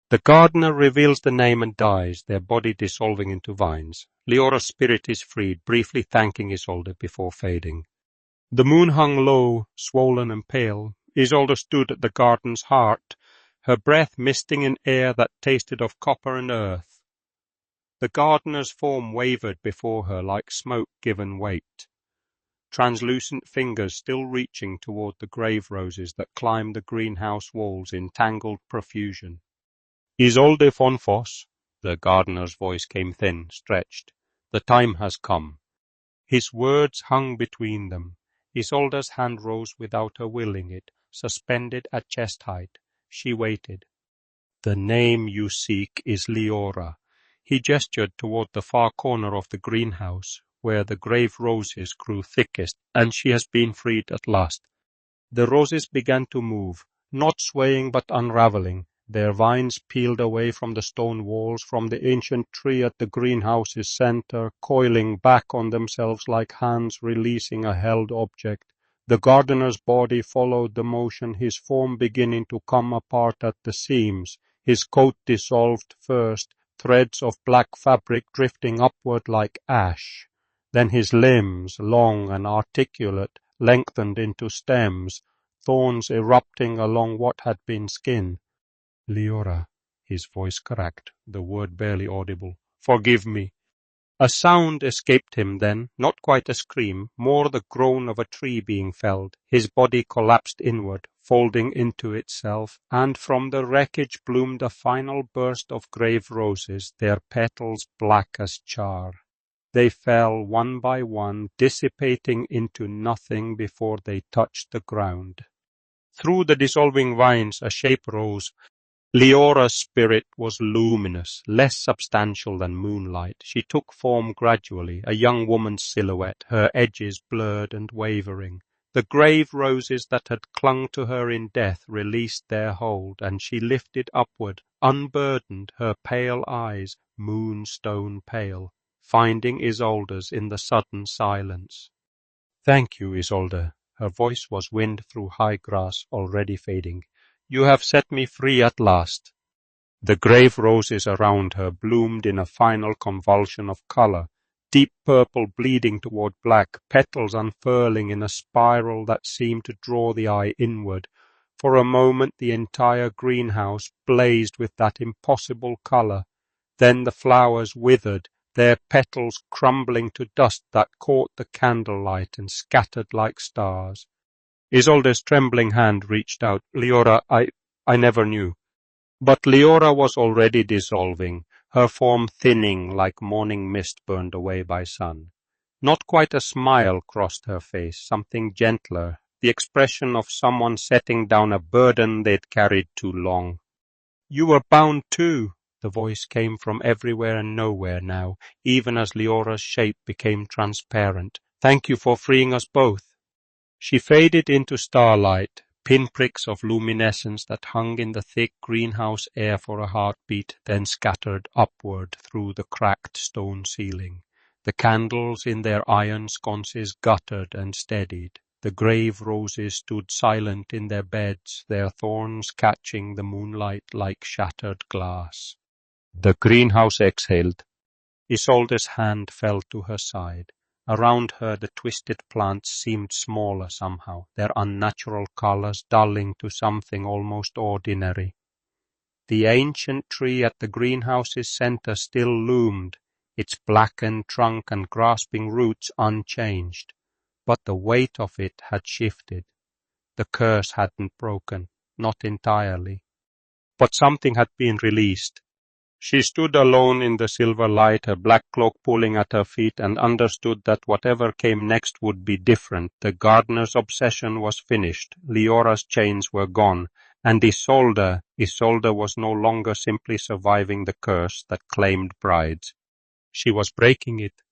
The gardener reveals the name and dies, their body dissolving into vines. Leora's spirit is freed, briefly thanking Isolde before fading. The moon hung low, swollen and pale. Isolde stood at the garden's heart, her breath misting in air that tasted of copper and earth. The gardener's form wavered before her like smoke given weight, translucent fingers still reaching toward the grave roses that climbed the greenhouse walls in tangled profusion. Isolde von Voss, the gardener's voice came thin, stretched. The time has come. His words hung between them. Isolde's hand rose without her willing it, suspended at chest height. She waited. The name you seek is Leora. He gestured toward the far corner of the greenhouse, where the grave roses grew thickest, and she has been freed at last. The roses began to move, not swaying but unraveling, their vines peeled away from the stone walls, from the ancient tree at the greenhouse's center, coiling back on themselves like hands releasing a held object. The gardener's body followed the motion, his form beginning to come apart at the seams, his coat dissolved first, threads of black fabric drifting upward like ash. Then his limbs, long and articulate, lengthened into stems, thorns erupting along what had been skin. Leora, his voice cracked, the word barely audible. Forgive me. A sound escaped him then, not quite a scream, more the groan of a tree being felled. His body collapsed inward, folding into itself, and from the wreckage bloomed a final burst of grave roses, their petals black as char. They fell one by one, dissipating into nothing before they touched the ground. Through the dissolving vines a shape rose. Leora's spirit was luminous, less substantial than moonlight. She took form gradually, a young woman's silhouette, her edges blurred and wavering. The grave roses that had clung to her in death released their hold, and she lifted upward, unburdened, her pale eyes, moonstone pale, finding Isolde's in the sudden silence. Thank you, Isolde. Her voice was wind through high grass, already fading. You have set me free at last. The grave roses around her bloomed in a final convulsion of color, deep purple bleeding toward black, petals unfurling in a spiral that seemed to draw the eye inward. For a moment the entire greenhouse blazed with that impossible color. Then the flowers withered, their petals crumbling to dust that caught the candlelight and scattered like stars. Isolde's trembling hand reached out. Leora, I never knew. But Leora was already dissolving, her form thinning like morning mist burned away by sun. Not quite a smile crossed her face, something gentler, the expression of someone setting down a burden they'd carried too long. You were bound too. The voice came from everywhere and nowhere now, even as Leora's shape became transparent. Thank you for freeing us both. She faded into starlight, pinpricks of luminescence that hung in the thick greenhouse air for a heartbeat, then scattered upward through the cracked stone ceiling. The candles in their iron sconces guttered and steadied. The grave roses stood silent in their beds, their thorns catching the moonlight like shattered glass. The greenhouse exhaled. Isolde's hand fell to her side. Around her the twisted plants seemed smaller somehow, their unnatural colors dulling to something almost ordinary. The ancient tree at the greenhouse's center still loomed, its blackened trunk and grasping roots unchanged, but the weight of it had shifted. The curse hadn't broken, not entirely. But something had been released. She stood alone in the silver light, her black cloak pulling at her feet, and understood that whatever came next would be different. The gardener's obsession was finished, Leora's chains were gone, and Isolde was no longer simply surviving the curse that claimed brides. She was breaking it.